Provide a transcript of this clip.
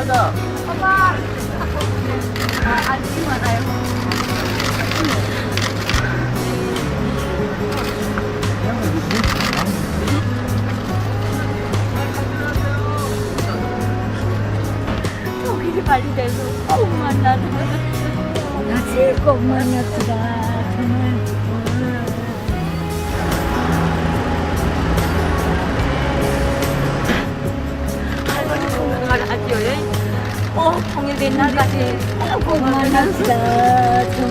맞아. 봐봐. 안심 많아요. 토끼를 빨리 돼서 꼭 만나는 같이 꼭 만났더라. 정말. 할머니 건강을 하지요. 통일된 날까지 꼭 만났어.